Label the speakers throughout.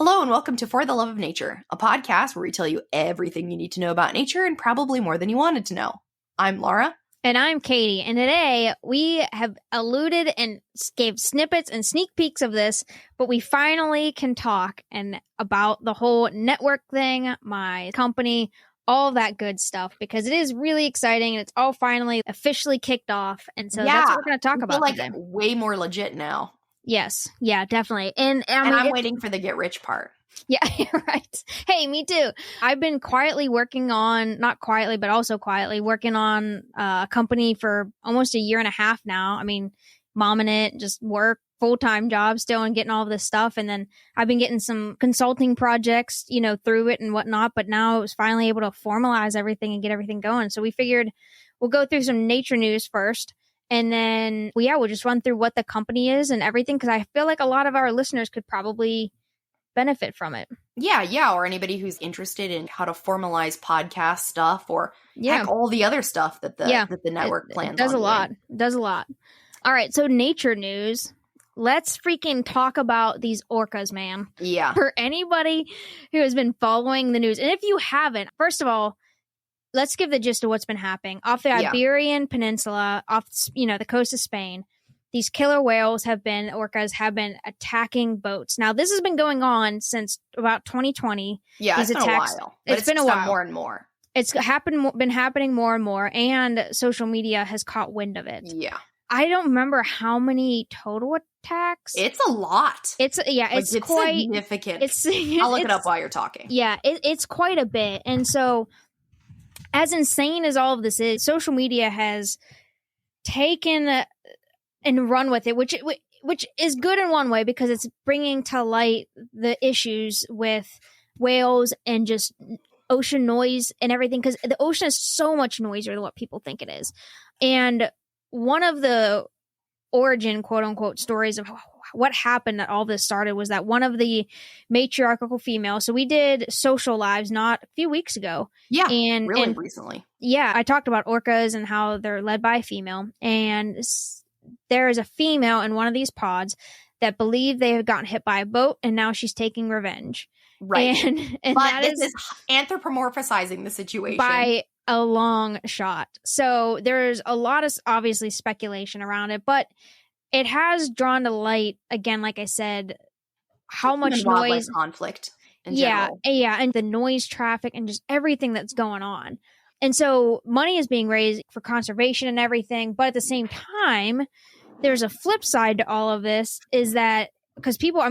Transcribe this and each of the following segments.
Speaker 1: Hello and welcome to For the Love of Nature, a podcast where we tell you everything you need to know about nature and probably more than you wanted to know. I'm Laura.
Speaker 2: And I'm Katy. And today we have alluded and gave snippets and sneak peeks of this, but we finally can talk and about the whole network thing, my company, all that good stuff, because it is really exciting and it's all finally officially kicked off. And so that's what we're going to talk about today.
Speaker 1: Way more legit now.
Speaker 2: Yes. Yeah, definitely. And
Speaker 1: I'm waiting for the get rich part.
Speaker 2: Yeah, right. Hey, me too. I've been quietly working on, not quietly, but also quietly working on a company for almost a year and a half now. I mean, momming it, just work, full-time job still and getting all of this stuff. And then I've been getting some consulting projects, through it and whatnot. But now I was finally able to formalize everything and get everything going. So we figured we'll go through some nature news first. And then, we'll just run through what the company is and everything, because I feel like a lot of our listeners could probably benefit from it.
Speaker 1: Yeah. Or anybody who's interested in how to formalize podcast stuff or heck, all the other stuff that the network plans.
Speaker 2: It does a lot. It does a lot. All right. So nature news. Let's freaking talk about these orcas, man.
Speaker 1: Yeah.
Speaker 2: For anybody who has been following the news. And if you haven't, first of all, let's give the gist of what's been happening. Off the Iberian Peninsula, off the coast of Spain, these killer orcas have been attacking boats. Now, this has been going on since about 2020.
Speaker 1: Yeah,
Speaker 2: these
Speaker 1: it's
Speaker 2: attacks,
Speaker 1: been a while. It's been a while. More and more.
Speaker 2: It's been happening more and more, and social media has caught wind of it.
Speaker 1: Yeah.
Speaker 2: I don't remember how many total attacks.
Speaker 1: It's a lot.
Speaker 2: It's quite
Speaker 1: significant. I'll look it up while you're talking.
Speaker 2: Yeah, it's quite a bit. And so, as insane as all of this is, social media has taken and run with it, which is good in one way because it's bringing to light the issues with whales and just ocean noise and everything, because the ocean is so much noisier than what people think it is. And one of the origin, quote unquote, stories of what happened that all this started was that one of the matriarchal females, so we did social lives not a few weeks ago.
Speaker 1: Yeah, and recently.
Speaker 2: Yeah, I talked about orcas and how they're led by a female. And there is a female in one of these pods that believed they had gotten hit by a boat, and now she's taking revenge.
Speaker 1: Right.
Speaker 2: And
Speaker 1: but that is anthropomorphizing the situation.
Speaker 2: By a long shot. So there's a lot of, obviously, speculation around it, but it has drawn to light, again, like I said, how much noise.
Speaker 1: Conflict in general.
Speaker 2: Yeah, and the noise traffic and just everything that's going on. And so money is being raised for conservation and everything, but at the same time, there's a flip side to all of this, is that because people,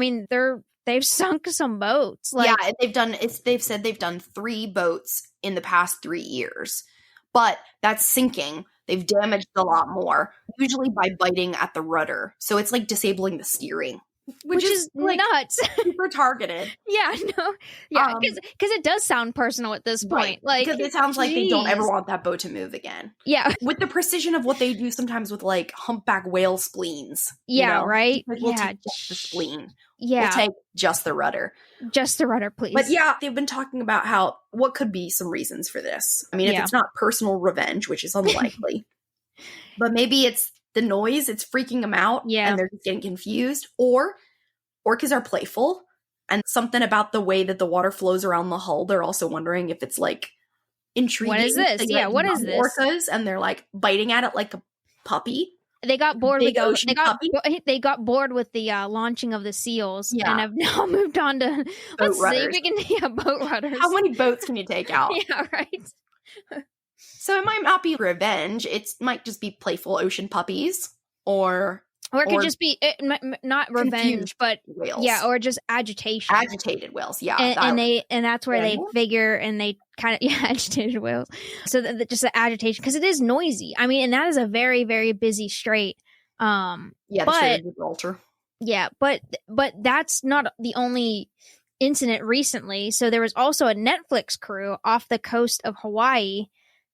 Speaker 2: they've sunk some boats.
Speaker 1: They've said they've done 3 boats in the past 3 years, but that's sinking. They've damaged a lot more, usually by biting at the rudder. So it's like disabling the steering, which is like
Speaker 2: nuts.
Speaker 1: Super targeted.
Speaker 2: Yeah, no. Yeah, because it does sound personal at this point.
Speaker 1: Right, because it sounds like they don't ever want that boat to move again.
Speaker 2: Yeah.
Speaker 1: With the precision of what they do sometimes with like humpback whale spleens.
Speaker 2: Yeah, right?
Speaker 1: Like, we'll take just the spleen.
Speaker 2: Yeah.
Speaker 1: We'll take just the rudder.
Speaker 2: Just the rudder, please.
Speaker 1: But yeah, they've been talking about what could be some reasons for this. I mean, if it's not personal revenge, which is unlikely, but maybe it's the noise, it's freaking them out, and they're just getting confused. Or orcas are playful, and something about the way that the water flows around the hull, they're also wondering if it's like intriguing.
Speaker 2: What is this? What is this?
Speaker 1: Orcas, and they're like biting at it like a puppy.
Speaker 2: They got bored with they got bored with the launching of the seals, and have now moved on to boat rudders.
Speaker 1: How many boats can you take out?
Speaker 2: Yeah, right.
Speaker 1: So it might not be revenge. It might just be playful ocean puppies, or
Speaker 2: it could just be not revenge, but
Speaker 1: whales.
Speaker 2: Yeah, or just agitation.
Speaker 1: Agitated whales, yeah.
Speaker 2: And that's where they figure, and they kind of agitated whales. So just the agitation, because it is noisy. I mean, and that is a very, very busy strait.
Speaker 1: The Strait of Gibraltar.
Speaker 2: Yeah, but that's not the only incident recently. So there was also a Netflix crew off the coast of Hawaii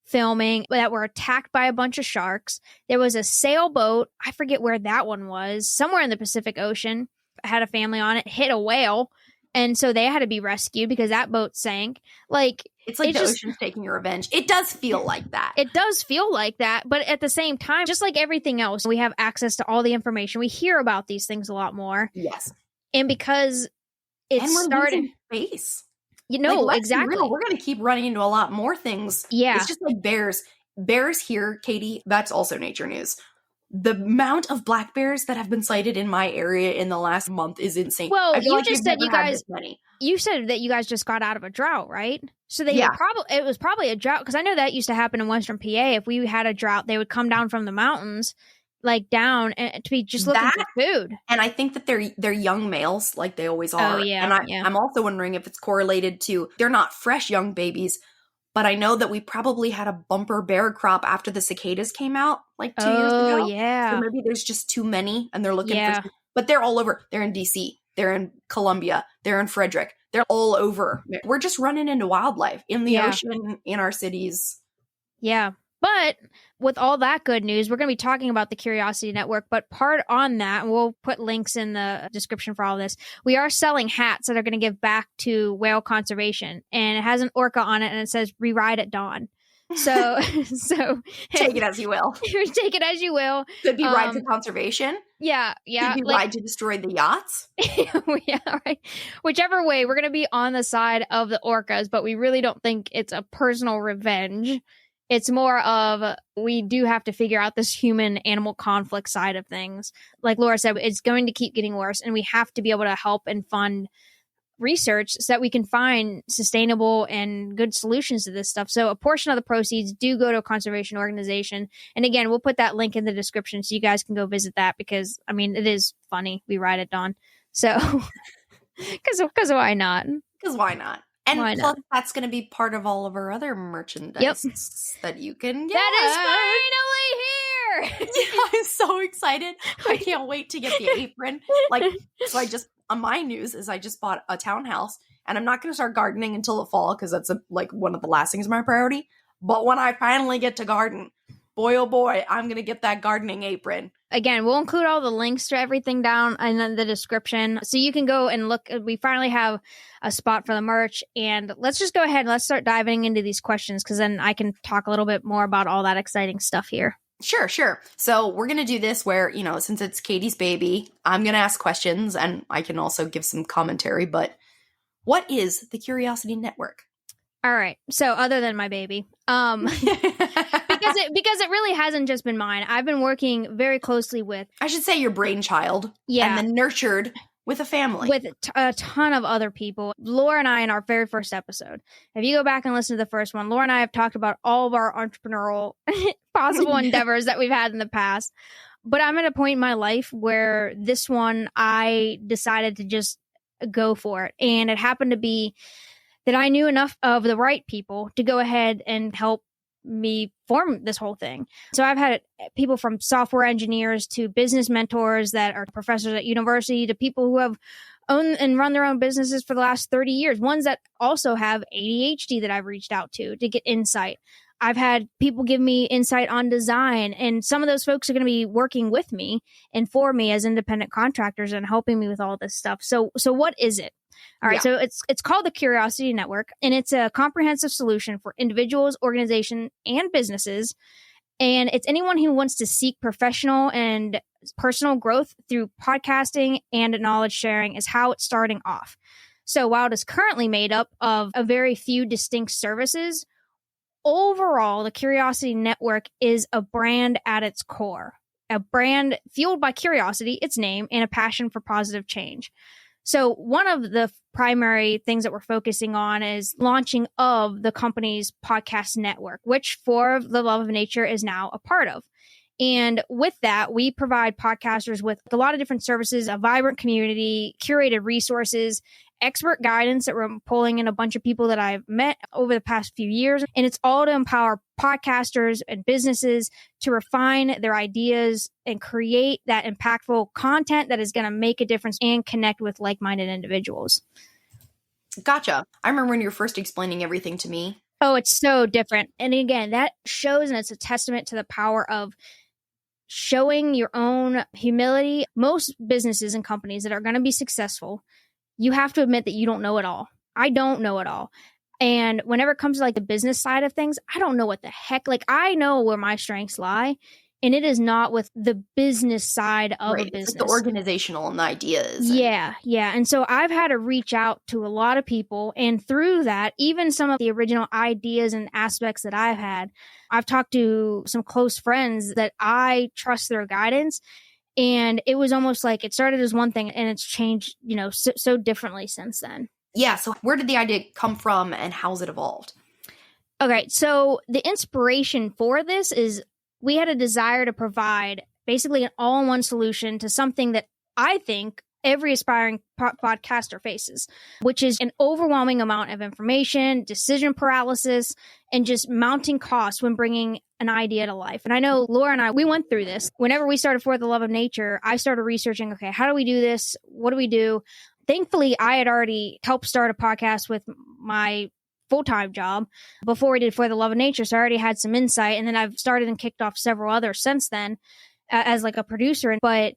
Speaker 2: filming that were attacked by a bunch of sharks. There was a sailboat, I forget where that one was, somewhere in the Pacific Ocean, had a family on it, hit a whale, and so they had to be rescued because that boat sank.
Speaker 1: It's like the ocean's taking your revenge. It does feel like that.
Speaker 2: It does feel like that, but at the same time, just like everything else, we have access to all the information. We hear about these things a lot more.
Speaker 1: Yes.
Speaker 2: And because it's
Speaker 1: and we're
Speaker 2: starting
Speaker 1: space.
Speaker 2: Exactly.
Speaker 1: We're going to keep running into a lot more things.
Speaker 2: Yeah.
Speaker 1: It's just like bears here, Katy. That's also nature news. The amount of black bears that have been sighted in my area in the last month is insane.
Speaker 2: Well, you just said you said that you guys just got out of a drought, right? So it was probably a drought, because I know that used to happen in Western PA. If we had a drought, they would come down from the mountains, like down, and to be just looking for food.
Speaker 1: And I think that they're young males, like they always are.
Speaker 2: Oh yeah.
Speaker 1: And I'm also wondering if it's correlated to, they're not fresh young babies, but I know that we probably had a bumper bear crop after the cicadas came out like 2 years ago.
Speaker 2: Oh yeah.
Speaker 1: So maybe there's just too many and they're looking for, but they're all over. They're in DC, they're in Columbia, they're in Frederick. They're all over. We're just running into wildlife in the ocean, in our cities.
Speaker 2: Yeah. But with all that good news, we're going to be talking about the Curiosity Network. But part on that, and we'll put links in the description for all this, we are selling hats that are going to give back to whale conservation. And it has an orca on it, and it says "Rewrite at Dawn." So
Speaker 1: take it as you will.
Speaker 2: Take it as you will.
Speaker 1: Could be ride to conservation.
Speaker 2: Yeah.
Speaker 1: Could be ride to destroy the yachts.
Speaker 2: Yeah, right. Whichever way, we're going to be on the side of the orcas, but we really don't think it's a personal revenge. It's more of, we do have to figure out this human-animal conflict side of things. Like Laura said, it's going to keep getting worse, and we have to be able to help and fund research so that we can find sustainable and good solutions to this stuff. So a portion of the proceeds do go to a conservation organization. And again, we'll put that link in the description so you guys can go visit that, because, I mean, it is funny. We ride at dawn. So, because why not?
Speaker 1: Because why not? And plus, that's going to be part of all of our other merchandise that you can get.
Speaker 2: That is finally here!
Speaker 1: Yeah, I'm so excited. I can't wait to get the apron. So on my news is I just bought a townhouse, and I'm not going to start gardening until the fall, because that's one of the last things my priority. But when I finally get to garden, boy, oh boy, I'm going to get that gardening apron.
Speaker 2: Again, we'll include all the links to everything down in the description, so you can go and look. We finally have a spot for the merch, and let's just go ahead and let's start diving into these questions, because then I can talk a little bit more about all that exciting stuff here.
Speaker 1: Sure. So we're going to do this where, since it's Katy's baby, I'm going to ask questions, and I can also give some commentary, but what is the Curiosity Network?
Speaker 2: All right. So other than my baby, because it really hasn't just been mine. I've been working very closely with,
Speaker 1: I should say, your brainchild.
Speaker 2: Yeah.
Speaker 1: And then nurtured with a family.
Speaker 2: With a ton of other people. Laura and I, in our very first episode, if you go back and listen to the first one, Laura and I have talked about all of our entrepreneurial possible endeavors that we've had in the past. But I'm at a point in my life where this one, I decided to just go for it. And it happened to be that I knew enough of the right people to go ahead and help me form this whole thing. So I've had people from software engineers to business mentors that are professors at university to people who have owned and run their own businesses for the last 30 years. Ones that also have ADHD that I've reached out to get insight. I've had people give me insight on design, and some of those folks are going to be working with me and for me as independent contractors and helping me with all this stuff. So what is it? All right. So it's called the Curiosity Network, and it's a comprehensive solution for individuals, organizations, and businesses. And it's anyone who wants to seek professional and personal growth through podcasting and knowledge sharing is how it's starting off. So while it is currently made up of a very few distinct services, overall, the Curiosity Network is a brand at its core, a brand fueled by curiosity, its name, and a passion for positive change. So one of the primary things that we're focusing on is launching of the company's podcast network, which For the Love of Nature is now a part of. And with that, we provide podcasters with a lot of different services, a vibrant community, curated resources, expert guidance that we're pulling in a bunch of people that I've met over the past few years. And it's all to empower podcasters and businesses to refine their ideas and create that impactful content that is going to make a difference and connect with like-minded individuals.
Speaker 1: Gotcha. I remember when you were first explaining everything to me.
Speaker 2: Oh, it's so different. And again, that shows, and it's a testament to the power of showing your own humility. Most businesses and companies that are going to be successful, you have to admit that you don't know it all. I don't know it all. And whenever it comes to the business side of things, I don't know what the heck, I know where my strengths lie. and it is not with the business side of a business.
Speaker 1: It's the organizational and the ideas.
Speaker 2: Yeah. And so I've had to reach out to a lot of people, and through that, even some of the original ideas and aspects that I've had, I've talked to some close friends that I trust their guidance. And it was almost like it started as one thing and it's changed, so differently since then.
Speaker 1: Yeah. So where did the idea come from and how's it evolved?
Speaker 2: Okay. So the inspiration for this is we had a desire to provide basically an all-in-one solution to something that I think every aspiring podcaster faces, which is an overwhelming amount of information, decision paralysis, and just mounting costs when bringing an idea to life. And I know Laura and I, we went through this. Whenever we started For the Love of Nature, I started researching, okay, how do we do this? What do we do? Thankfully, I had already helped start a podcast with my full-time job before we did For the Love of Nature. So I already had some insight. And then I've started and kicked off several others since then as like a producer. But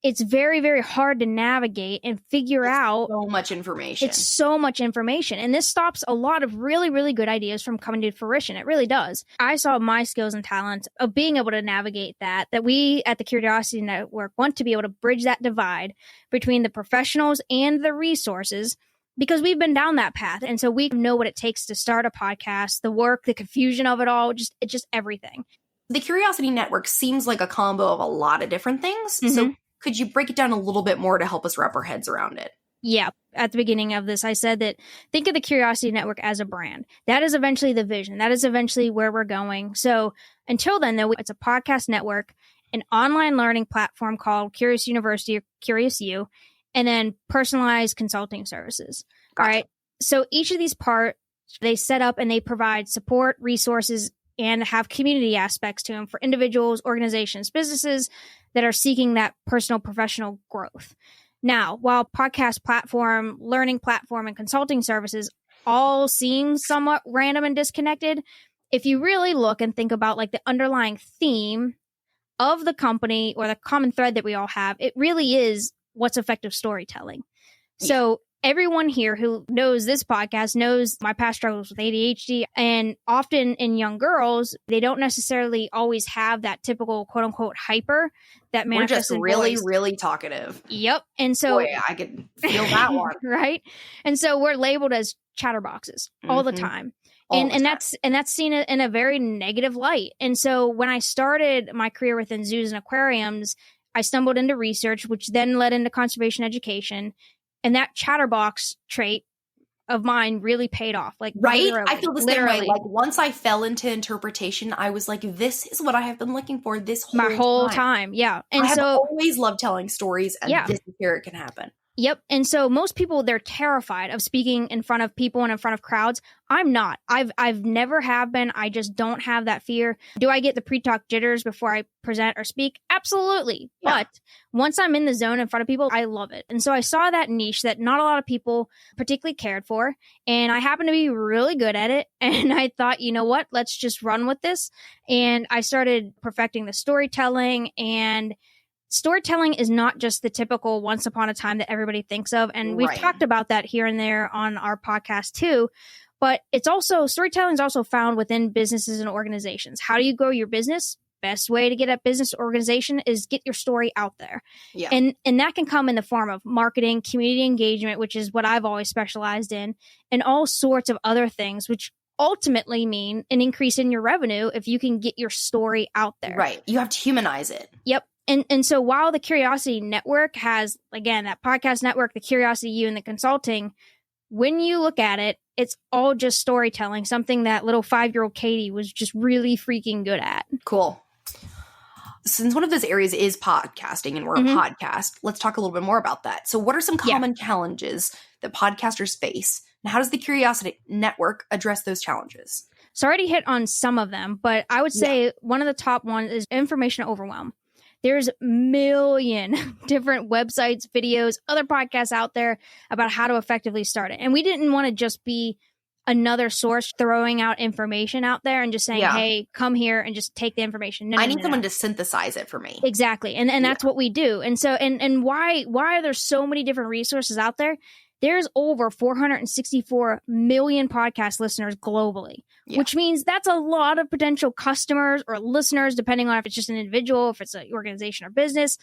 Speaker 2: it's very, very hard to navigate and figure out.
Speaker 1: So much information.
Speaker 2: It's so much information. And this stops a lot of really, really good ideas from coming to fruition. It really does. I saw my skills and talents of being able to navigate that we at the Curiosity Network want to be able to bridge that divide between the professionals and the resources, because we've been down that path. And so we know what it takes to start a podcast, the work, the confusion of it all, just everything.
Speaker 1: The Curiosity Network seems like a combo of a lot of different things. Mm-hmm. So could you break it down a little bit more to help us wrap our heads around it?
Speaker 2: Yeah. At the beginning of this, I said that think of the Curiosity Network as a brand. That is eventually the vision. That is eventually where we're going. So until then, though, it's a podcast network, an online learning platform called Curious University or Curious U, and then personalized consulting services.
Speaker 1: Gotcha.
Speaker 2: All right. So each of these parts, they set up and they provide support, resources, and have community aspects to them for individuals, organizations, businesses that are seeking that personal, professional growth. Now, while podcast platform, learning platform, and consulting services all seem somewhat random and disconnected, if you really look and think about like the underlying theme of the company or the common thread that we all have, it really is what's effective storytelling. Yeah. So everyone here who knows this podcast knows my past struggles with ADHD, and often in young girls, they don't necessarily always have that typical quote unquote hyper that manifests in
Speaker 1: really,
Speaker 2: boys.
Speaker 1: Really talkative.
Speaker 2: Yep. And so
Speaker 1: boy, I could feel that one.
Speaker 2: Right. And so we're labeled as chatterboxes all the time. And that's seen in a very negative light. And so when I started my career within zoos and aquariums, I stumbled into research, which then led into conservation education. And that chatterbox trait of mine really paid off. Like,
Speaker 1: right? I feel the same way. Like, once I fell into interpretation, I was like, this is what I have been looking for this whole
Speaker 2: time. Yeah. And
Speaker 1: I have always loved telling stories, and this is where it can happen.
Speaker 2: Yep. And so most people, they're terrified of speaking in front of people and in front of crowds. I'm not. I've never have been. I just don't have that fear. Do I get the pre-talk jitters before I present or speak? Absolutely. Yeah. But once I'm in the zone in front of people, I love it. And so I saw that niche that not a lot of people particularly cared for. And I happen to be really good at it. And I thought, you know what? Let's just run with this. And I started perfecting the storytelling, and storytelling is not just the typical once upon a time that everybody thinks of. And we've talked about that here and there on our podcast too. But it's also, storytelling is also found within businesses and organizations. How do you grow your business? Best way to get a business organization is get your story out there. Yeah. And that can come in the form of marketing, community engagement, which is what I've always specialized in, and all sorts of other things, which ultimately mean an increase in your revenue if you can get your story out there.
Speaker 1: Right. You have to humanize it.
Speaker 2: Yep. And so while the Curiosity Network has, again, that podcast network, the Curiosity U, and the consulting, when you look at it, it's all just storytelling, something that little 5-year-old Katy was just really freaking good at.
Speaker 1: Cool. Since one of those areas is podcasting and we're a podcast, let's talk a little bit more about that. So what are some common challenges that podcasters face, and how does the Curiosity Network address those challenges?
Speaker 2: So I already hit on some of them, but I would say one of the top ones is information overwhelm. There's a million different websites, videos, other podcasts out there about how to effectively start it. And we didn't want to just be another source throwing out information out there and just saying, hey, come here and just take the information. No,
Speaker 1: I need someone to synthesize it for me.
Speaker 2: Exactly. And that's what we do. And so, and why are there so many different resources out there? There's over 464 million podcast listeners globally. which means that's a lot of potential customers or listeners, depending on if it's just an individual, if it's an organization or business.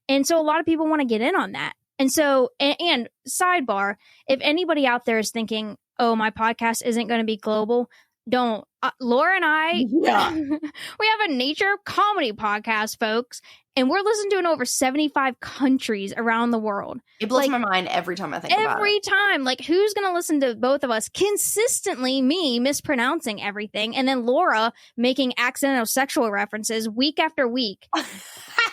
Speaker 2: And so a lot of people want to get in on that. And so, and sidebar, if anybody out there is thinking, oh, my podcast isn't going to be global, don't. Laura and I, we have a nature comedy podcast, folks, and we're listened to in over 75 countries around the world.
Speaker 1: It blows my mind every time I think about it.
Speaker 2: Every time. Like, who's going to listen to both of us consistently, me mispronouncing everything, and then Laura making accidental sexual references week after week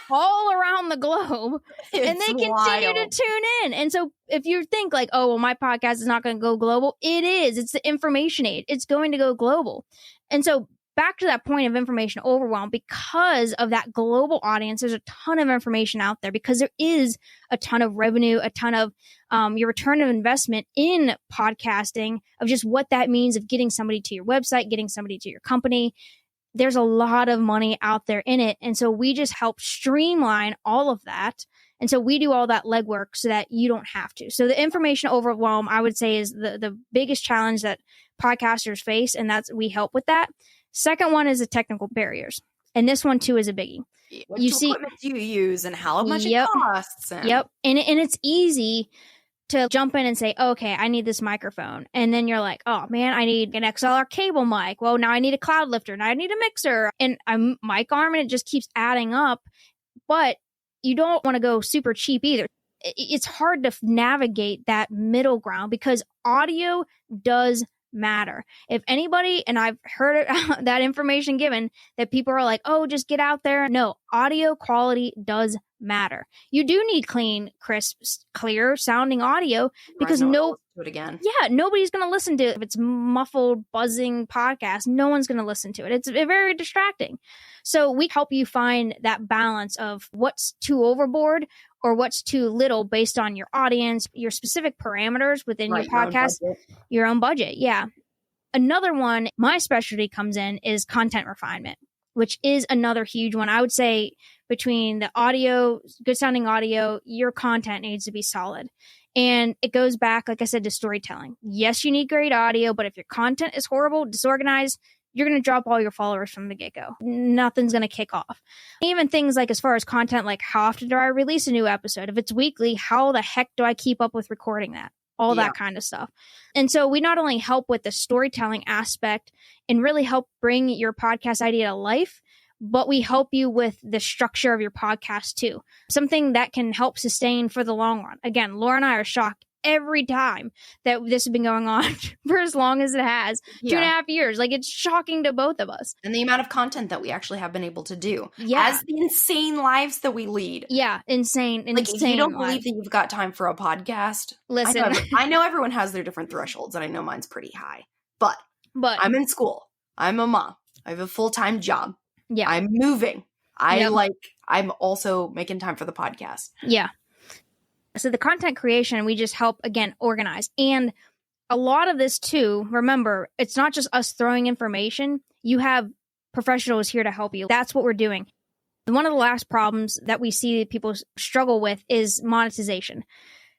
Speaker 2: all around the globe, and they continue to tune in. And so if you think like, oh, well, my podcast is not going to go global, it is. It's the information age. It's going to go global. And so back to that point of information overwhelm, because of that global audience, there's a ton of information out there, because there is a ton of revenue, a ton of your return of investment in podcasting, of just what that means of getting somebody to your website, getting somebody to your company. There's a lot of money out there in it. And so we just help streamline all of that. And so we do all that legwork so that you don't have to. So the information overwhelm, I would say, is the biggest challenge that podcasters face. And we help with that. Second one is the technical barriers. And this one too is a biggie.
Speaker 1: What equipment do you use and how much it costs?
Speaker 2: And it's easy to jump in and say, okay, I need this microphone. And then you're like, oh man, I need an XLR cable mic. Well, now I need a cloud lifter. Now I need a mixer and a mic arm, and it just keeps adding up. But you don't want to go super cheap either. It's hard to navigate that middle ground, because audio does matter. If anybody, and I've heard that information given, that people are like, oh, just get out there. No, audio quality does matter. You do need clean, crisp, clear sounding audio, because nobody's going to listen to it. If it's muffled, buzzing podcast, no one's going to listen to it. It's very distracting. So we help you find that balance of what's too overboard or what's too little based on your audience, your specific parameters within your podcast, your own budget. Yeah. Another one, my specialty comes in, is content refinement, which is another huge one. I would say between the audio, good sounding audio, your content needs to be solid. And it goes back, like I said, to storytelling. Yes, you need great audio, but if your content is horrible, disorganized, you're going to drop all your followers from the get-go. Nothing's going to kick off. Even things like, as far as content, like how often do I release a new episode? If it's weekly, how the heck do I keep up with recording that? All that kind of stuff. And so we not only help with the storytelling aspect and really help bring your podcast idea to life, but we help you with the structure of your podcast too. Something that can help sustain for the long run. Again, Laura and I are shocked every time that this has been going on for as long as it has, 2.5 years. Like, it's shocking to both of us.
Speaker 1: And the amount of content that we actually have been able to do. As the insane lives that we lead.
Speaker 2: Yeah, insane.
Speaker 1: Like, if you don't believe that you've got time for a podcast,
Speaker 2: listen.
Speaker 1: I know everyone has their different thresholds, and I know mine's pretty high. But I'm in school. I'm a mom. I have a full-time job.
Speaker 2: Yeah.
Speaker 1: I'm moving. I'm also making time for the podcast.
Speaker 2: Yeah. So the content creation, we just help, again, organize. And a lot of this too, remember, it's not just us throwing information. You have professionals here to help you. That's what we're doing. One of the last problems that we see people struggle with is monetization.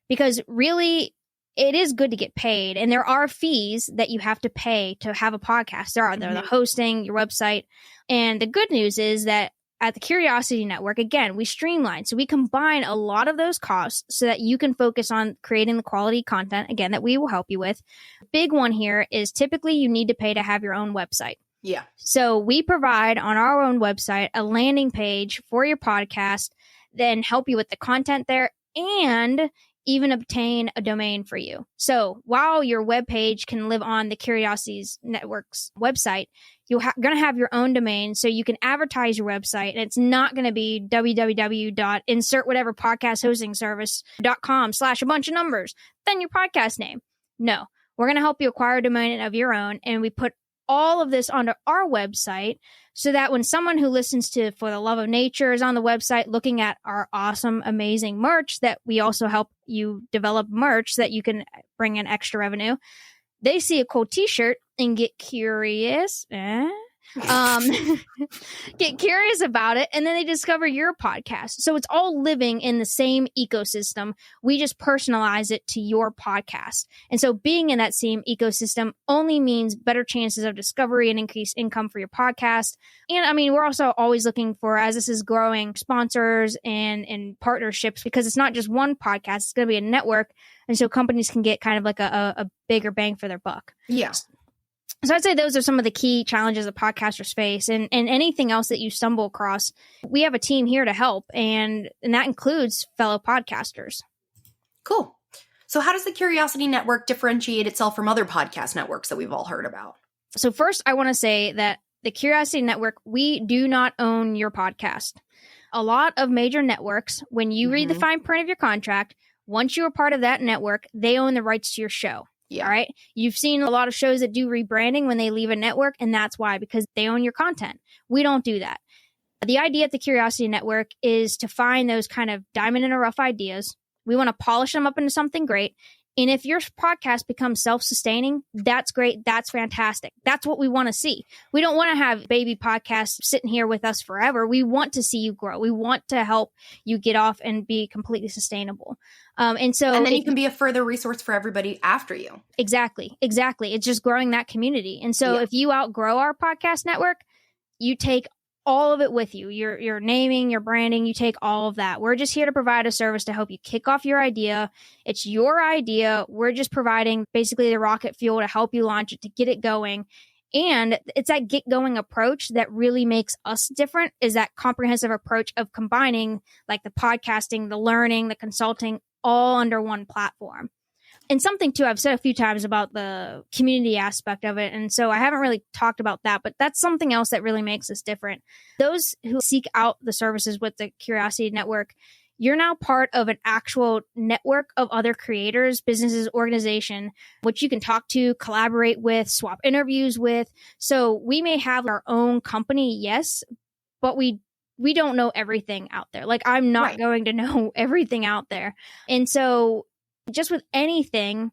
Speaker 2: Because really, it is good to get paid. And there are fees that you have to pay to have a podcast. There are the hosting, your website. And the good news is that at the Curiosity Network, again, we streamline. So we combine a lot of those costs so that you can focus on creating the quality content, again, that we will help you with. Big one here is typically you need to pay to have your own website.
Speaker 1: Yeah.
Speaker 2: So we provide on our own website a landing page for your podcast, then help you with the content there, and even obtain a domain for you. So while your webpage can live on the Curiosities Network's website, you're going to have your own domain, so you can advertise your website, and it's not going to be www.insert whatever podcast hosting service.com/ a bunch of numbers, then your podcast name. No, we're going to help you acquire a domain of your own, and we put all of this onto our website so that when someone who listens to For the Love of Nature is on the website looking at our awesome, amazing merch, that we also help you develop merch so that you can bring in extra revenue, they see a cool t-shirt and get curious. get curious about it, and then they discover your podcast. So it's all living in the same ecosystem. We just personalize it to your podcast. And so being in that same ecosystem only means better chances of discovery and increased income for your podcast. And I mean, we're also always looking for, as this is growing, sponsors and partnerships, because it's not just one podcast, it's going to be a network. And so companies can get kind of like a bigger bang for their buck.
Speaker 1: Yeah.
Speaker 2: So I'd say those are some of the key challenges that podcasters face, and anything else that you stumble across. We have a team here to help, and that includes fellow podcasters.
Speaker 1: Cool. So how does the Curiosity Network differentiate itself from other podcast networks that we've all heard about?
Speaker 2: So first, I want to say that the Curiosity Network, we do not own your podcast. A lot of major networks, when you read the fine print of your contract, once you are part of that network, they own the rights to your show.
Speaker 1: Yeah.
Speaker 2: All right. You've seen a lot of shows that do rebranding when they leave a network, and that's why, because they own your content. We don't do that. The idea at the Curiosity Network is to find those kind of diamond in the rough ideas. We want to polish them up into something great. And if your podcast becomes self-sustaining, that's great. That's fantastic. That's what we want to see. We don't want to have baby podcasts sitting here with us forever. We want to see you grow. We want to help you get off and be completely sustainable. And then
Speaker 1: you can be a further resource for everybody after you.
Speaker 2: Exactly. It's just growing that community. And so if you outgrow our podcast network, you take all of it with you. Your naming, your branding, you take all of that. We're just here to provide a service to help you kick off your idea. It's your idea. We're just providing basically the rocket fuel to help you launch it, to get it going. And it's that get going approach that really makes us different, is that comprehensive approach of combining like the podcasting, the learning, the consulting, all under one platform. And something too, I've said a few times about the community aspect of it. And so I haven't really talked about that, but that's something else that really makes us different. Those who seek out the services with the Curiosity Network, you're now part of an actual network of other creators, businesses, organization, which you can talk to, collaborate with, swap interviews with. So we may have our own company, yes, but we don't know everything out there. Like, I'm not going to know everything out there. And so just with anything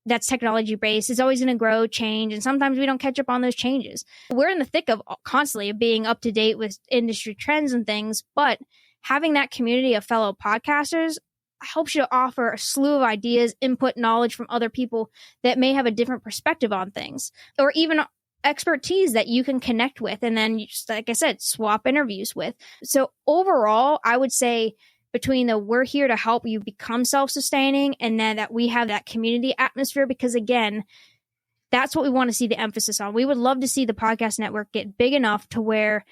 Speaker 2: that's technology based, it's always going to grow, change, and sometimes we don't catch up on those changes. We're in the thick of constantly being up to date with industry trends and things, but having that community of fellow podcasters helps you to offer a slew of ideas, input, knowledge from other people that may have a different perspective on things, or even expertise that you can connect with, and then, just like I said, swap interviews with. So overall, I would say between the we're here to help you become self-sustaining, and then that we have that community atmosphere, because again, that's what we want to see the emphasis on. We would love to see the podcast network get big enough to where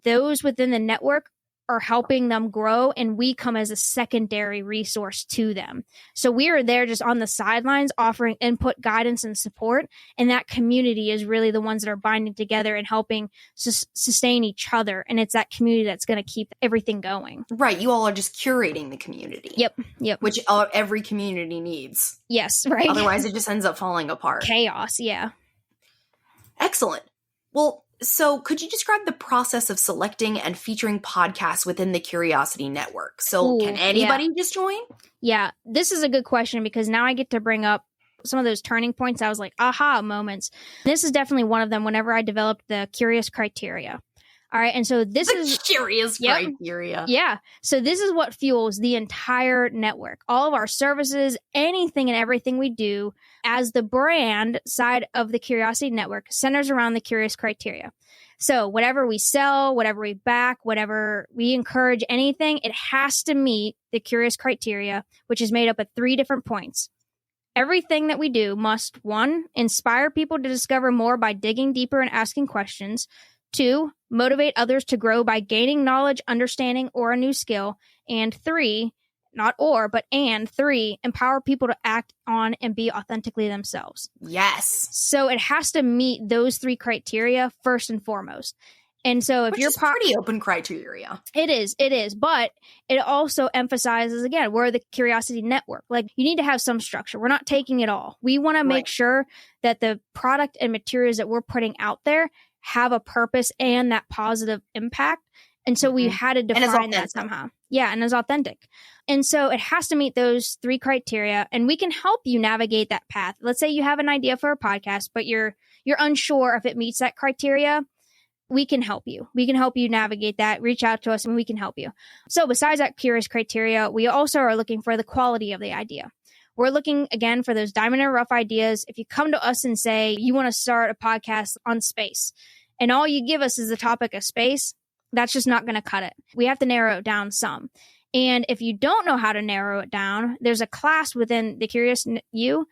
Speaker 2: those within the network are helping them grow, and we come as a secondary resource to them. So we are there just on the sidelines offering input, guidance, and support. And that community is really the ones that are binding together and helping sustain each other. And it's that community that's going to keep everything going.
Speaker 1: Right. You all are just curating the community.
Speaker 2: Yep.
Speaker 1: Which every community needs.
Speaker 2: Yes, right.
Speaker 1: Otherwise, it just ends up falling apart.
Speaker 2: Chaos, yeah.
Speaker 1: Excellent. Well, so could you describe the process of selecting and featuring podcasts within the Curiosity Network? So can anybody just join?
Speaker 2: Yeah, this is a good question, because now I get to bring up some of those turning points. I was like, aha moments. This is definitely one of them whenever I developed the Curious criteria. All right. And so this is
Speaker 1: Curious criteria.
Speaker 2: Yeah. So this is what fuels the entire network, all of our services, anything and everything we do as the brand side of the Curiosity Network centers around the Curious criteria. So whatever we sell, whatever we back, whatever we encourage, anything, it has to meet the Curious criteria, which is made up of 3 different points. Everything that we do must, 1, inspire people to discover more by digging deeper and asking questions. 2, motivate others to grow by gaining knowledge, understanding, or a new skill. And 3, not or, but and 3, empower people to act on and be authentically themselves.
Speaker 1: Yes.
Speaker 2: So it has to meet those 3 criteria first and foremost. And so if you're
Speaker 1: pretty open criteria.
Speaker 2: It is. But it also emphasizes, again, we're the Curiosity Network. Like, you need to have some structure. We're not taking it all. We want to make sure that the product and materials that we're putting out there have a purpose and that positive impact. And so we had to define that somehow. Yeah, and it's authentic. And so it has to meet those 3 criteria, and we can help you navigate that path. Let's say you have an idea for a podcast, but you're unsure if it meets that criteria. we can help you. We can help you navigate that. Reach out to us and we can help you. So besides that curious criteria, we also are looking for the quality of the idea. We're looking, again, for those diamond in the rough ideas. If you come to us and say you want to start a podcast on space, and all you give us is the topic of space, that's just not going to cut it. We have to narrow it down some. And if you don't know how to narrow it down, there's a class within the Curious You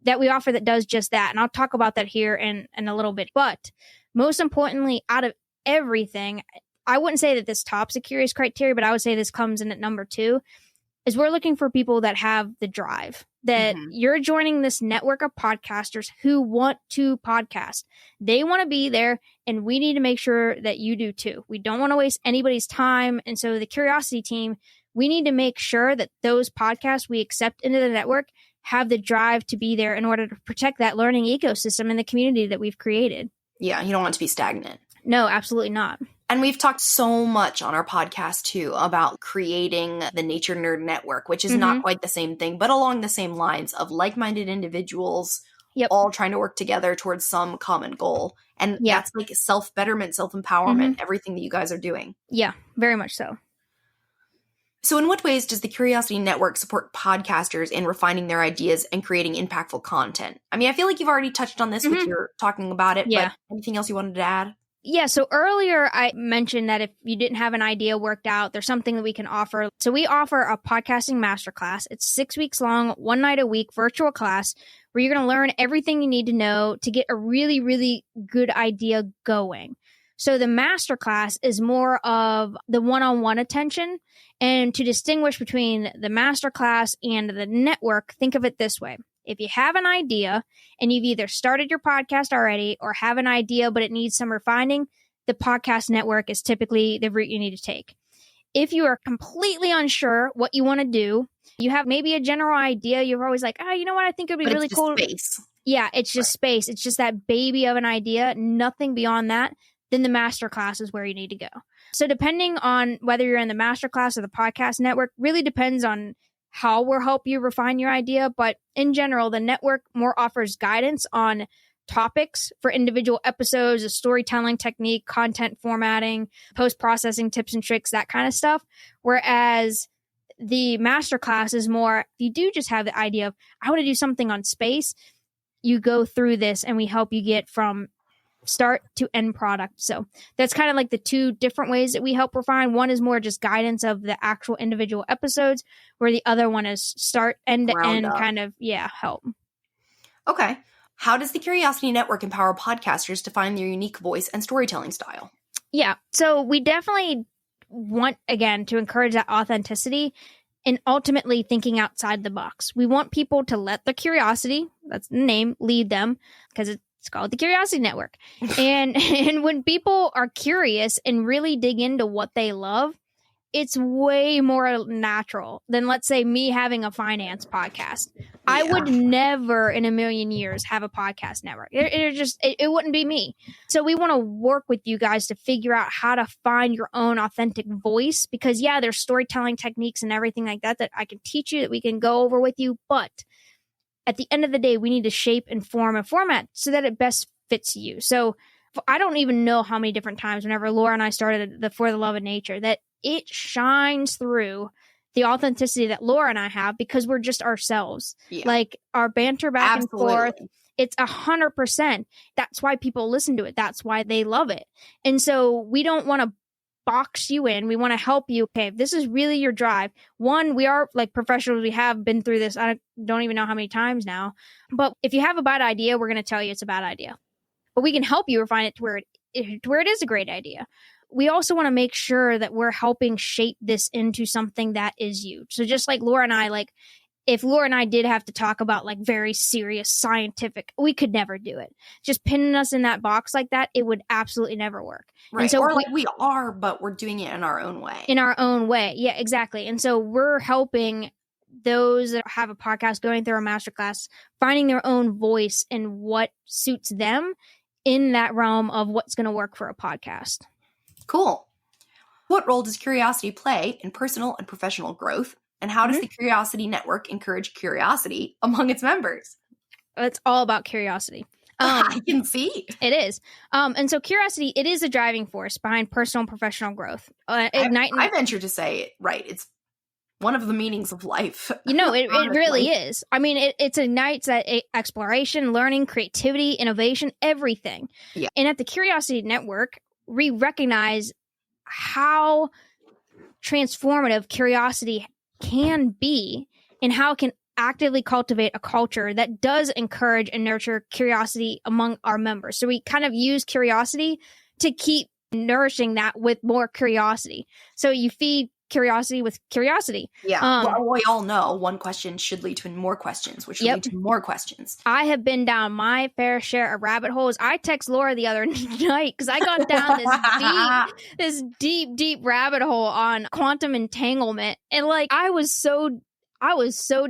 Speaker 2: that we offer that does just that. And I'll talk about that here in a little bit. But most importantly, out of everything, I wouldn't say that this tops the curious criteria, but I would say this comes in at number 2, is we're looking for people that have the drive, that you're joining this network of podcasters who want to podcast. They want to be there, and we need to make sure that you do too. We don't want to waste anybody's time. And so the Curiosity team, we need to make sure that those podcasts we accept into the network have the drive to be there in order to protect that learning ecosystem and the community that we've created.
Speaker 1: Yeah, you don't want it to be stagnant.
Speaker 2: No, absolutely not.
Speaker 1: And we've talked so much on our podcast, too, about creating the Nature Nerd Network, which is not quite the same thing, but along the same lines of like-minded individuals all trying to work together towards some common goal. And that's like self-betterment, self-empowerment, everything that you guys are doing.
Speaker 2: Yeah, very much so.
Speaker 1: So in what ways does the Curiosity Network support podcasters in refining their ideas and creating impactful content? I mean, I feel like you've already touched on this with your talking about it, but anything else you wanted to add?
Speaker 2: Yeah, so earlier I mentioned that if you didn't have an idea worked out, there's something that we can offer. So we offer a podcasting masterclass. It's 6 weeks long, 1 night a week virtual class where you're going to learn everything you need to know to get a really, really good idea going. So the masterclass is more of the one-on-one attention. And to distinguish between the masterclass and the network, think of it this way. If you have an idea and you've either started your podcast already or have an idea but it needs some refining, the podcast network is typically the route you need to take. If you are completely unsure what you want to do, you have maybe a general idea, you're always like, you know what, I think it would be really cool.
Speaker 1: Space.
Speaker 2: Yeah, it's just space. It's just that baby of an idea, nothing beyond that. Then the masterclass is where you need to go. So depending on whether you're in the masterclass or the podcast network, really depends on how we'll help you refine your idea. But in general, the network more offers guidance on topics for individual episodes, a storytelling technique, content formatting, post-processing tips and tricks, that kind of stuff. Whereas the masterclass is more, if you do just have the idea of, I want to do something on space, you go through this and we help you get from start to end product. So that's kind of like the 2 different ways that we help refine. One is more just guidance of the actual individual episodes, where the other one is start end to end kind of, help.
Speaker 1: Okay. How does the Curiosity Network empower podcasters to find their unique voice and storytelling style?
Speaker 2: Yeah. So we definitely want, again, to encourage that authenticity and ultimately thinking outside the box. We want people to let the curiosity, that's the name, lead them, because it's called the Curiosity Network. And when people are curious and really dig into what they love, it's way more natural than, let's say, me having a finance podcast. Yeah. I would never in a million years have a podcast network. It wouldn't be me. So we want to work with you guys to figure out how to find your own authentic voice, because there's storytelling techniques and everything like that I can teach you, that we can go over with you. But at the end of the day, we need to shape and form a format so that it best fits you. So I don't even know how many different times whenever Laura and I started the For the Love of Nature, that it shines through the authenticity that Laura and I have, because we're just ourselves. Yeah. Like our banter back and forth, it's 100%. That's why people listen to it. That's why they love it. And so we don't want to box you in. We want to help you. Okay, if this is really your drive, one, we are like professionals. We have been through this. I don't even know how many times now. But if you have a bad idea, we're going to tell you it's a bad idea. But we can help you refine it to where it is a great idea. We also want to make sure that we're helping shape this into something that is you. So just like Laura and I, like if Laura and I did have to talk about like very serious scientific, we could never do it. Just pinning us in that box like that, it would absolutely never work.
Speaker 1: Right.
Speaker 2: And so
Speaker 1: or like we are, but we're doing it in our own way.
Speaker 2: In our own way. Yeah, exactly. And so we're helping those that have a podcast going through a masterclass, finding their own voice and what suits them in that realm of what's going to work for a podcast.
Speaker 1: Cool. What role does curiosity play in personal and professional growth? And how does the Curiosity Network encourage curiosity among its members?
Speaker 2: It's all about curiosity.
Speaker 1: I can see.
Speaker 2: It is. And so curiosity, it is a driving force behind personal and professional growth.
Speaker 1: I venture to say, right, it's one of the meanings of life.
Speaker 2: It really is. I mean, it ignites that exploration, learning, creativity, innovation, everything.
Speaker 1: Yeah.
Speaker 2: And at the Curiosity Network, we recognize how transformative curiosity can be and how it can actively cultivate a culture that does encourage and nurture curiosity among our members. So we kind of use curiosity to keep nourishing that with more curiosity. So you feed curiosity with curiosity.
Speaker 1: Yeah. Well, we all know one question should lead to more questions, which should lead to more questions.
Speaker 2: I have been down my fair share of rabbit holes. I text Laura the other night because I got down this deep rabbit hole on quantum entanglement. And like, I was so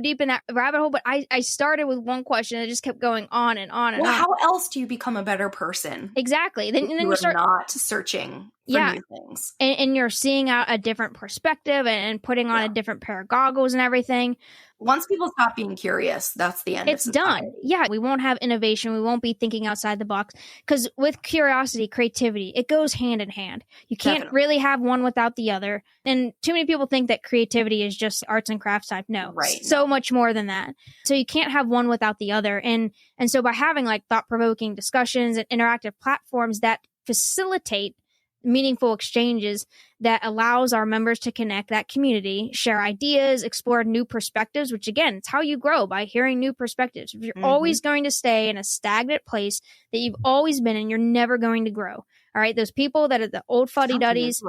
Speaker 2: deep in that rabbit hole, but I started with one question and it just kept going on and on and on.
Speaker 1: How else do you become a better person?
Speaker 2: Exactly. Then you start
Speaker 1: not searching for new things.
Speaker 2: And you're seeing out a different perspective and putting on a different pair of goggles and everything.
Speaker 1: Once people stop being curious, that's the end.
Speaker 2: It's done. Yeah. We won't have innovation. We won't be thinking outside the box. Because with curiosity, creativity, it goes hand in hand. You can't really have one without the other. And too many people think that creativity is just arts and crafts type. No.
Speaker 1: Right.
Speaker 2: So much more than that. So you can't have one without the other. And so by having like thought-provoking discussions and interactive platforms that facilitate meaningful exchanges that allows our members to connect that community, share ideas, explore new perspectives, which again, it's how you grow, by hearing new perspectives. If you're always going to stay in a stagnant place that you've always been in, you're never going to grow. All right. Those people that are the old fuddy-duddies.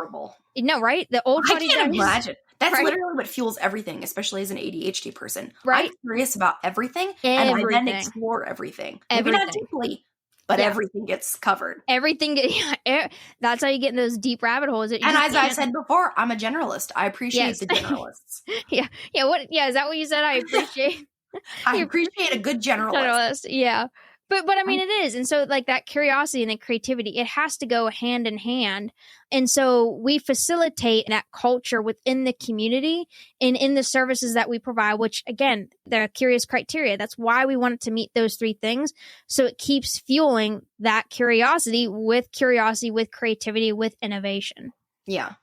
Speaker 2: No, right? The old fuddy-duddies.
Speaker 1: I can't imagine. That's literally what fuels everything, especially as an ADHD person. Right. I'm curious about everything. And I then explore everything. Maybe not deeply, but everything gets covered.
Speaker 2: That's how you get in those deep rabbit holes.
Speaker 1: And as I said before, I'm a generalist. I appreciate the generalists.
Speaker 2: Yeah. Is that what you said? I appreciate.
Speaker 1: I appreciate a good generalist.
Speaker 2: Yeah. But I mean, it is. And so like that curiosity and the creativity, it has to go hand in hand. And so we facilitate that culture within the community and in the services that we provide, which again, the curious criteria. That's why we wanted to meet those three things. So it keeps fueling that curiosity, with creativity, with innovation.
Speaker 1: Yeah.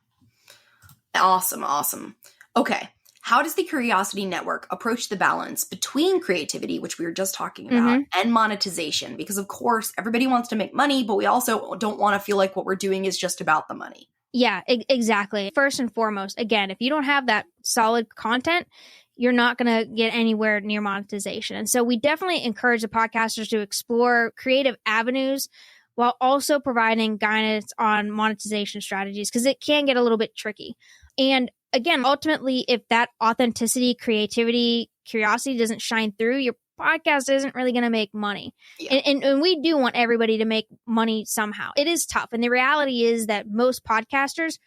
Speaker 1: Awesome. Okay. How does the Curiosity Network approach the balance between creativity, which we were just talking about, and monetization? Because, of course, everybody wants to make money, but we also don't want to feel like what we're doing is just about the money.
Speaker 2: Yeah, exactly. First and foremost, again, if you don't have that solid content, you're not going to get anywhere near monetization. And so we definitely encourage the podcasters to explore creative avenues while also providing guidance on monetization strategies, because it can get a little bit tricky. And again, ultimately, if that authenticity, creativity, curiosity doesn't shine through, your podcast isn't really going to make money. Yeah. And we do want everybody to make money somehow. It is tough. And the reality is that most podcasters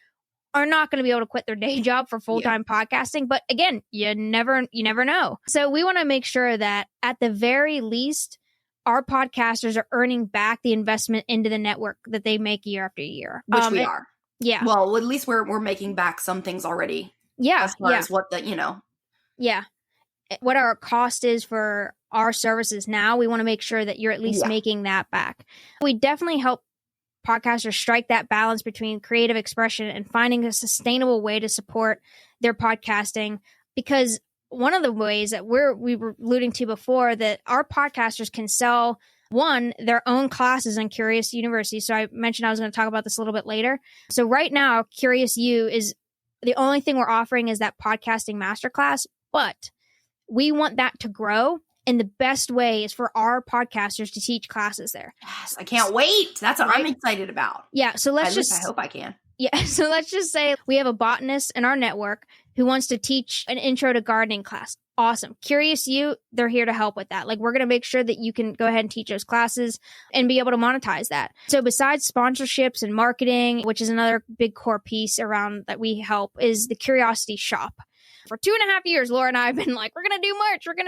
Speaker 2: are not going to be able to quit their day job for full-time podcasting. But again, you never know. So we want to make sure that at the very least, our podcasters are earning back the investment into the network that they make year after year.
Speaker 1: Which we are.
Speaker 2: Yeah.
Speaker 1: Well, at least we're making back some things already.
Speaker 2: Yeah.
Speaker 1: As far as what the,
Speaker 2: Yeah. What our cost is for our services now, we want to make sure that you're at least making that back. We definitely help podcasters strike that balance between creative expression and finding a sustainable way to support their podcasting, because one of the ways that we were alluding to before, that our podcasters can sell their own classes on Curious University. So I mentioned I was going to talk about this a little bit later. So right now, Curious U is the only thing we're offering is that podcasting masterclass, but we want that to grow. And the best way is for our podcasters to teach classes there.
Speaker 1: Yes, I can't wait. That's what I'm excited about.
Speaker 2: Yeah. So I
Speaker 1: hope I can.
Speaker 2: Yeah. So let's just say we have a botanist in our network who wants to teach an intro to gardening class. Awesome. Curious U, they're here to help with that. Like, we're going to make sure that you can go ahead and teach those classes and be able to monetize that. So besides sponsorships and marketing, which is another big core piece around that we help, is the Curiosity Shop. For 2.5 years, Laura and I have been like, we're going to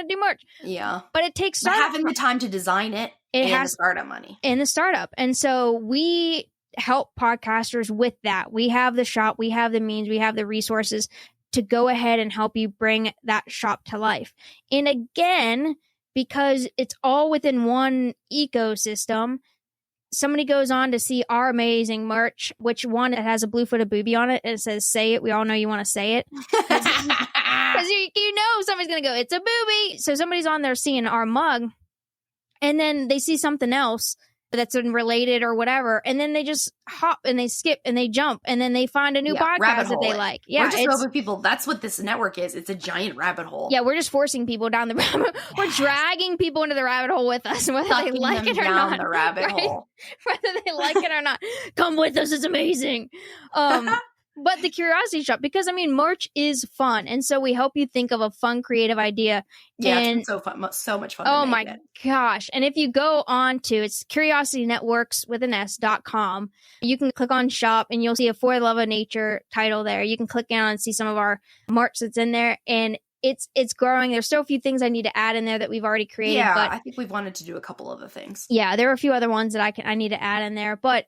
Speaker 2: do merch.
Speaker 1: Yeah.
Speaker 2: But it takes
Speaker 1: having the time to design it and the startup money.
Speaker 2: And the startup. And so we help podcasters with that. We have the shop, we have the means, we have the resources to go ahead and help you bring that shop to life. And again, because it's all within one ecosystem. Somebody goes on to see our amazing merch, which one, it has a blue-footed booby on it, and it says, say it. We all know you want to say it. Because you know somebody's going to go, it's a booby. So somebody's on there seeing our mug, and then they see something else that's related or whatever, and then they just hop and they skip and they jump, and then they find a new podcast that they like. Yeah,
Speaker 1: we're just moving people. That's what this network is. It's a giant rabbit hole.
Speaker 2: Yeah, we're just forcing people down the rabbit. We're dragging people into the rabbit hole with us, whether they like it or not.
Speaker 1: The rabbit hole,
Speaker 2: whether they like it or not. Come with us. It's amazing. But the Curiosity Shop, because I mean, merch is fun, and so we help you think of a fun, creative idea.
Speaker 1: Yeah,
Speaker 2: and,
Speaker 1: it's been so fun, so much fun.
Speaker 2: Oh my gosh! And if you go on to it's curiositynetworks.com, you can click on shop, and you'll see a For the Love of Nature title there. You can click down and see some of our merch that's in there, and it's growing. There's still a few things I need to add in there that we've already created.
Speaker 1: Yeah,
Speaker 2: but
Speaker 1: I think we've wanted to do a couple of the things.
Speaker 2: Yeah, there are a few other ones that I need to add in there, but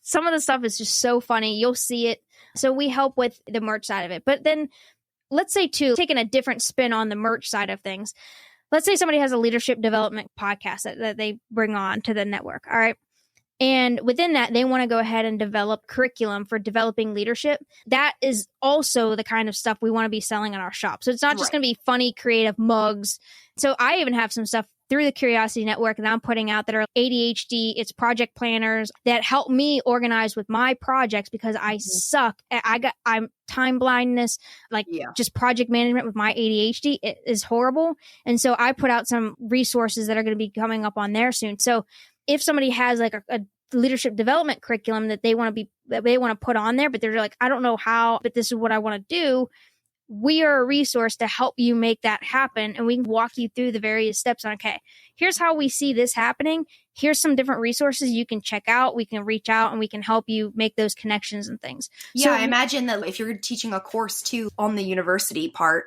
Speaker 2: some of the stuff is just so funny. You'll see it. So we help with the merch side of it. But then let's say too, taking a different spin on the merch side of things. Let's say somebody has a leadership development podcast that they bring on to the network. All right. And within that, they want to go ahead and develop curriculum for developing leadership. That is also the kind of stuff we want to be selling in our shop. So it's not just going to be funny, creative mugs. So I even have some stuff through the Curiosity Network that I'm putting out that are ADHD. It's project planners that help me organize with my projects because I suck. I'm time blindness, just project management with my ADHD. It is horrible. And so I put out some resources that are going to be coming up on there soon. So if somebody has like a leadership development curriculum that they want to put on there, but they're like, I don't know how, but this is what I want to do. We are a resource to help you make that happen. And we can walk you through the various steps on, okay, here's how we see this happening. Here's some different resources you can check out. We can reach out and we can help you make those connections and things.
Speaker 1: Yeah, so I imagine that if you're teaching a course too on the university part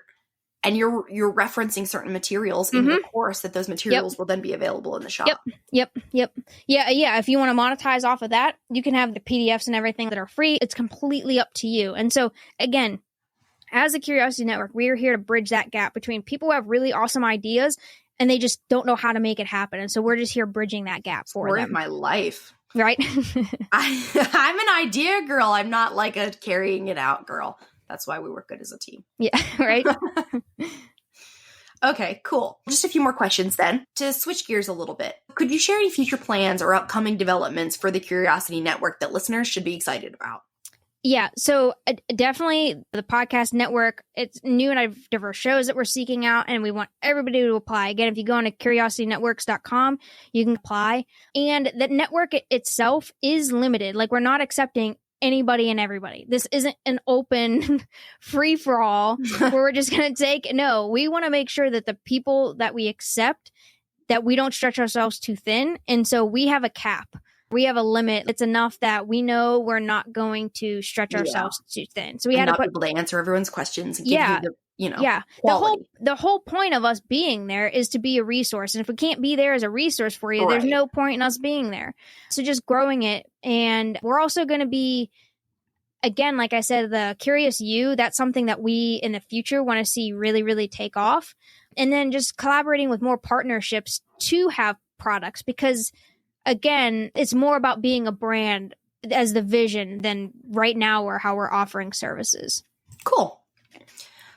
Speaker 1: and you're referencing certain materials in the course, that those materials will then be available in the shop.
Speaker 2: Yep. Yeah. If you want to monetize off of that, you can have the PDFs and everything that are free. It's completely up to you. And so again, as a Curiosity Network, we are here to bridge that gap between people who have really awesome ideas and they just don't know how to make it happen. And so we're just here bridging that gap for them.
Speaker 1: Story of my life.
Speaker 2: Right?
Speaker 1: I'm an idea girl. I'm not like a carrying it out girl. That's why we work good as a team.
Speaker 2: Yeah, right?
Speaker 1: Okay, cool. Just a few more questions then. To switch gears a little bit, could you share any future plans or upcoming developments for the Curiosity Network that listeners should be excited about?
Speaker 2: Yeah, so definitely the podcast network, it's new and diverse shows that we're seeking out, and we want everybody to apply. Again, if you go on to curiositynetworks.com, you can apply. And the network itself is limited. Like, we're not accepting anybody and everybody. This isn't an open free-for-all where we're just going to take. No, we want to make sure that the people that we accept, that we don't stretch ourselves too thin. And so we have a cap. We have a limit. It's enough that we know we're not going to stretch ourselves too thin. So we had to put
Speaker 1: people to answer everyone's questions and give you the,
Speaker 2: quality. The whole point of us being there is to be a resource. And if we can't be there as a resource for you, there's no point in us being there. So just growing it. And we're also going to be, again, like I said, the Curious You, that's something that we in the future want to see really, really take off. And then just collaborating with more partnerships to have products, because again, it's more about being a brand as the vision than right now or how we're offering services.
Speaker 1: Cool.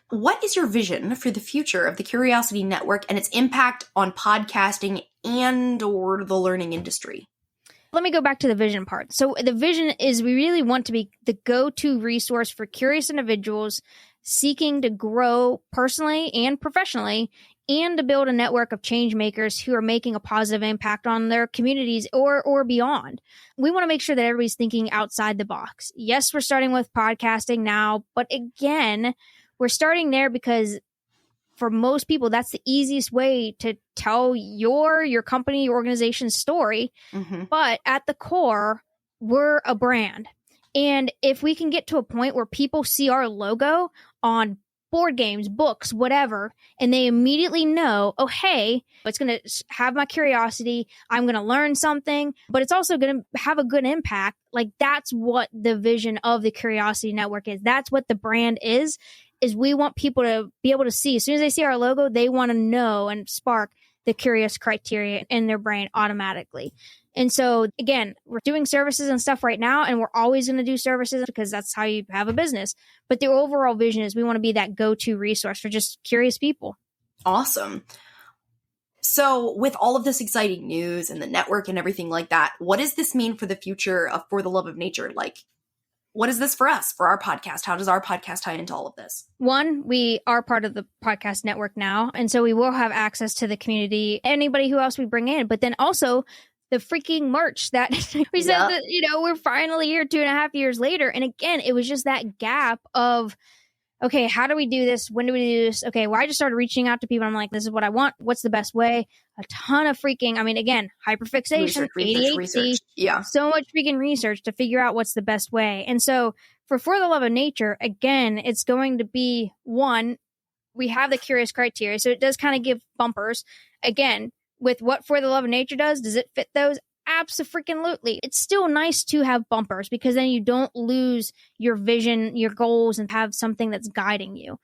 Speaker 1: What is your vision for the future of the Curiosity Network and its impact on podcasting and or the learning industry?
Speaker 2: Let me go back to the vision part. So the vision is we really want to be the go-to resource for curious individuals seeking to grow personally and professionally, and to build a network of change makers who are making a positive impact on their communities or beyond. We want to make sure that everybody's thinking outside the box. Yes, we're starting with podcasting now, but again, we're starting there because for most people, that's the easiest way to tell your company, your organization's story. Mm-hmm. But at the core, we're a brand. And if we can get to a point where people see our logo on board games, books, whatever, and they immediately know, oh, hey, it's going to have my curiosity. I'm going to learn something, but it's also going to have a good impact. Like, that's what the vision of the Curiosity Network is. That's what the brand is. is we want people to be able to see, as soon as they see our logo, they want to know and spark the curious criteria in their brain automatically. And so, again, we're doing services and stuff right now, and we're always going to do services because that's how you have a business. But the overall vision is we want to be that go-to resource for just curious people.
Speaker 1: Awesome. So with all of this exciting news and the network and everything like that, what does this mean for the future of For the Love of Nature? Like, what is this for us, for our podcast? How does our podcast tie into all of this?
Speaker 2: One, we are part of the podcast network now. And so we will have access to the community, anybody who else we bring in. But then also the freaking merch that we said that, we're finally here 2.5 years later. And again, it was just that gap of, okay, how do we do this? When do we do this? Okay, well, I just started reaching out to people. I'm like, this is what I want. What's the best way? A ton of again, hyperfixation, ADHD,
Speaker 1: yeah,
Speaker 2: so much freaking research to figure out what's the best way. And so for the Love of Nature, again, it's going to be one, we have the curious criteria. So it does kind of give bumpers. Again, with what For the Love of Nature does it fit those? Absolutely. It's still nice to have bumpers because then you don't lose your vision, your goals, and have something that's guiding you.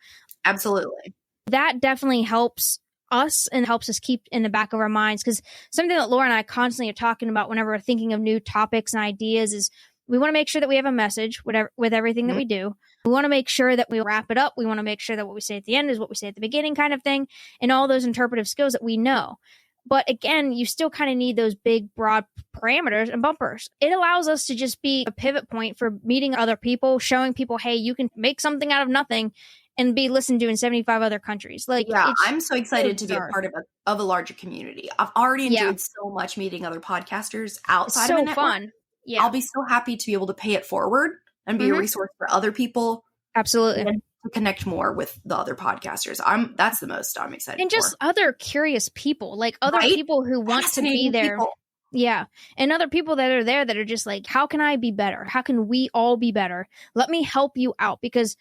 Speaker 1: Absolutely.
Speaker 2: That definitely helps us and helps us keep in the back of our minds, because something that Laura and I constantly are talking about whenever we're thinking of new topics and ideas is we want to make sure that we have a message with everything that we do. We want to make sure that we wrap it up. We want to make sure that what we say at the end is what we say at the beginning, kind of thing, and all those interpretive skills that we know. But again, you still kind of need those big, broad parameters and bumpers. It allows us to just be a pivot point for meeting other people, showing people, hey, you can make something out of nothing and be listened to in 75 other countries.
Speaker 1: I'm so excited to be a part of a larger community. I've already enjoyed so much meeting other podcasters outside of a network.
Speaker 2: So fun. Yeah.
Speaker 1: I'll be so happy to be able to pay it forward and be a resource for other people.
Speaker 2: Absolutely.
Speaker 1: And to connect more with the other podcasters. That's the most I'm excited
Speaker 2: and just
Speaker 1: for.
Speaker 2: Other curious people, like other people who want to be there. People. Yeah. And other people that are there that are just like, how can I be better? How can we all be better? Let me help you out, because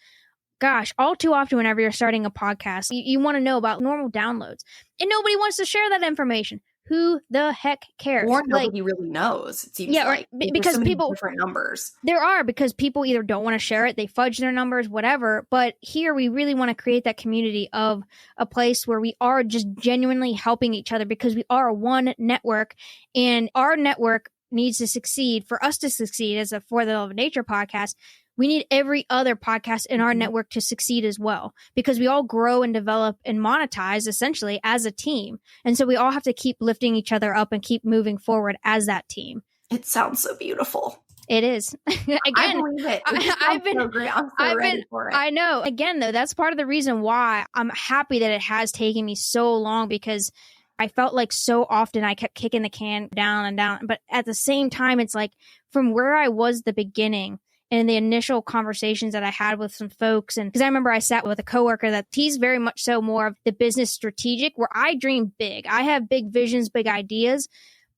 Speaker 2: gosh, all too often whenever you're starting a podcast, you want to know about normal downloads and nobody wants to share that information. Who the heck cares?
Speaker 1: Or nobody really knows. It seems like
Speaker 2: because
Speaker 1: so many
Speaker 2: people
Speaker 1: different numbers.
Speaker 2: There are, because people either don't want to share it, they fudge their numbers, whatever. But here we really want to create that community of a place where we are just genuinely helping each other, because we are one network, and our network needs to succeed. For us to succeed as a For the Love of Nature podcast, we need every other podcast in our network to succeed as well, because we all grow and develop and monetize essentially as a team. And so we all have to keep lifting each other up and keep moving forward as that team.
Speaker 1: It sounds so beautiful.
Speaker 2: It is. Again,
Speaker 1: I believe it. I've been so great. I'm so ready for it.
Speaker 2: I know. Again, though, that's part of the reason why I'm happy that it has taken me so long, because I felt like so often I kept kicking the can down and down. But at the same time, it's like from where I was the beginning, and the initial conversations that I had with some folks. And because I remember I sat with a coworker that he's very much so more of the business strategic, where I dream big. I have big visions, big ideas,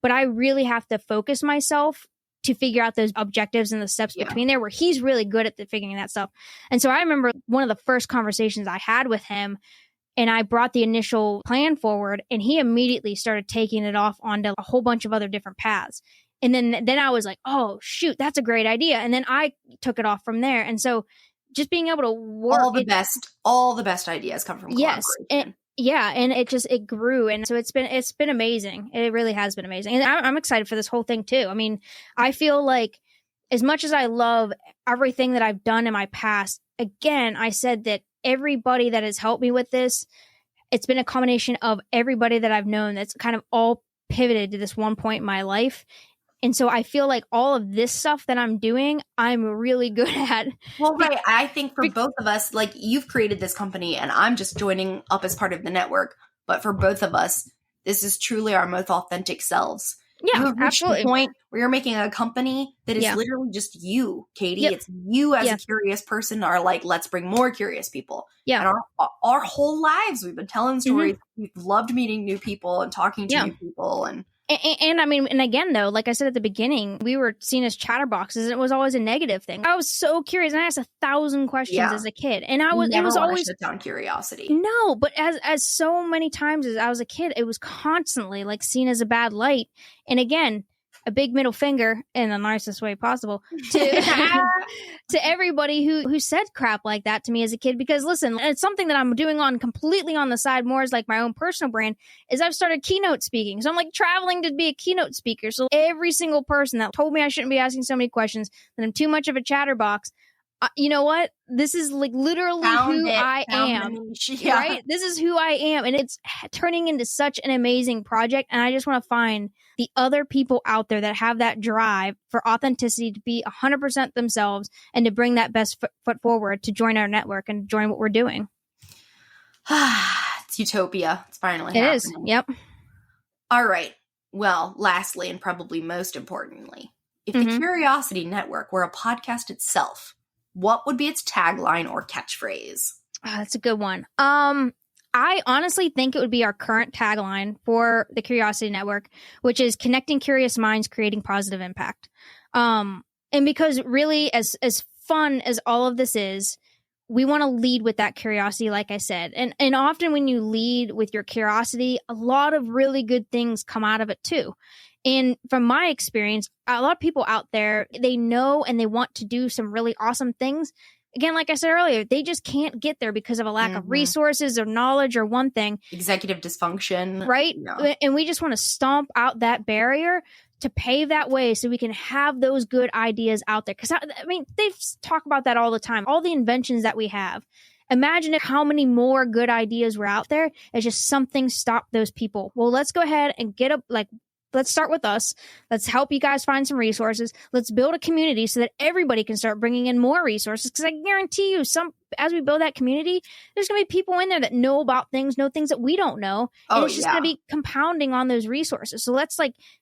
Speaker 2: but I really have to focus myself to figure out those objectives and the steps between there, where he's really good at figuring that stuff. And so I remember one of the first conversations I had with him, and I brought the initial plan forward, and he immediately started taking it off onto a whole bunch of other different paths. And then I was like, oh, shoot, that's a great idea. And then I took it off from there. And so just being able to work.
Speaker 1: All the best ideas come from collaboration.
Speaker 2: And it grew. And so it's been amazing. It really has been amazing. And I'm excited for this whole thing too. I mean, I feel like as much as I love everything that I've done in my past, again, I said that everybody that has helped me with this, it's been a combination of everybody that I've known that's kind of all pivoted to this one point in my life. And so I feel like all of this stuff that I'm doing, I'm really good at.
Speaker 1: Well, right. I think for both of us, like, you've created this company and I'm just joining up as part of the network. But for both of us, this is truly our most authentic selves.
Speaker 2: Yeah,
Speaker 1: you have reached the point where you're making a company that is literally just you, Katy. Yep. It's you as a curious person are like, let's bring more curious people.
Speaker 2: Yeah.
Speaker 1: And our whole lives, we've been telling stories. We've loved meeting new people and talking to new people.
Speaker 2: And I mean, and again, though, like I said at the beginning, we were seen as chatterboxes, and it was always a negative thing. I was so curious, and I asked 1,000 questions as a kid, and it was always
Speaker 1: shut down curiosity.
Speaker 2: No, but as so many times as I was a kid, it was constantly like seen as a bad light. And again, a big middle finger in the nicest way possible to to everybody who said crap like that to me as a kid. Because listen, it's something that I'm doing on completely on the side more as like my own personal brand is I've started keynote speaking. So I'm like traveling to be a keynote speaker. So every single person that told me I shouldn't be asking so many questions, that I'm too much of a chatterbox, you know what? This is like literally I am. Yeah. Right? This is who I am. And it's turning into such an amazing project. And I just want to find the other people out there that have that drive for authenticity to be 100% themselves and to bring that best foot forward to join our network and join what we're doing.
Speaker 1: It's utopia. It's finally happening.
Speaker 2: It is. Yep.
Speaker 1: All right. Well, lastly, and probably most importantly, if the Curiosity Network were a podcast itself, what would be its tagline or catchphrase?
Speaker 2: Oh, that's a good one. I honestly think it would be our current tagline for the Curiosity Network, which is connecting curious minds, creating positive impact. And because really, as fun as all of this is, we want to lead with that curiosity, like I said. And often when you lead with your curiosity, a lot of really good things come out of it too. And from my experience, a lot of people out there, they know and they want to do some really awesome things. Again, like I said earlier, they just can't get there because of a lack of resources or knowledge or one thing.
Speaker 1: Executive dysfunction.
Speaker 2: Right? No. And we just want to stomp out that barrier to pave that way so we can have those good ideas out there. Because, I mean, they talk about that all the time. All the inventions that we have. Imagine how many more good ideas were out there. It's just something stopped those people. Well, let's go ahead and let's start with us. Let's help you guys find some resources. Let's build a community so that everybody can start bringing in more resources. Because I guarantee you, as we build that community, there's going to be people in there that know about things, know things that we don't know. And it's just going to be compounding on those resources. So let's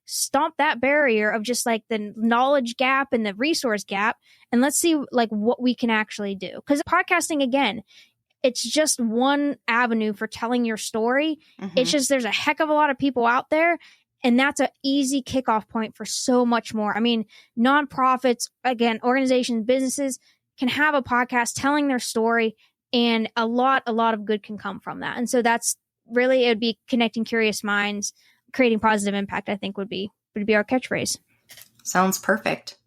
Speaker 2: stomp that barrier of just the knowledge gap and the resource gap. And let's see what we can actually do. Because podcasting, again, it's just one avenue for telling your story. It's just there's a heck of a lot of people out there. And that's an easy kickoff point for so much more. I mean, nonprofits, again, organizations, businesses can have a podcast telling their story, and a lot of good can come from that. And so that's really, it would be connecting curious minds, creating positive impact, I think would be our catchphrase.
Speaker 1: Sounds perfect.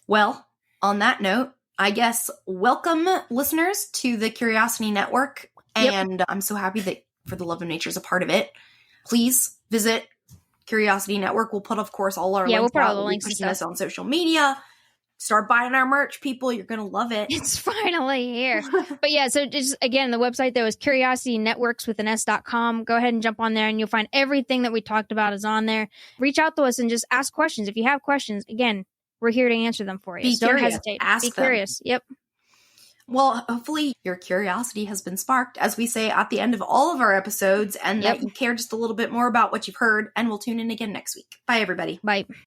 Speaker 1: Well, on that note, I guess welcome listeners to the Curiosity Network. And I'm so happy that For the Love of Nature is a part of it. Please visit Curiosity Network. We'll put, of course, all our links.
Speaker 2: We'll put all the links and
Speaker 1: stuff. Us on social media. Start buying our merch, people. You're gonna love it.
Speaker 2: It's finally here. But yeah, so just again, the website though is curiositynetworks.com. Go ahead and jump on there, and you'll find everything that we talked about is on there. Reach out to us and just ask questions. If you have questions, again, we're here to answer them for you.
Speaker 1: So don't hesitate.
Speaker 2: Be curious. Yep.
Speaker 1: Well, hopefully your curiosity has been sparked, as we say at the end of all of our episodes, and that you care just a little bit more about what you've heard, and we'll tune in again next week. Bye, everybody.
Speaker 2: Bye.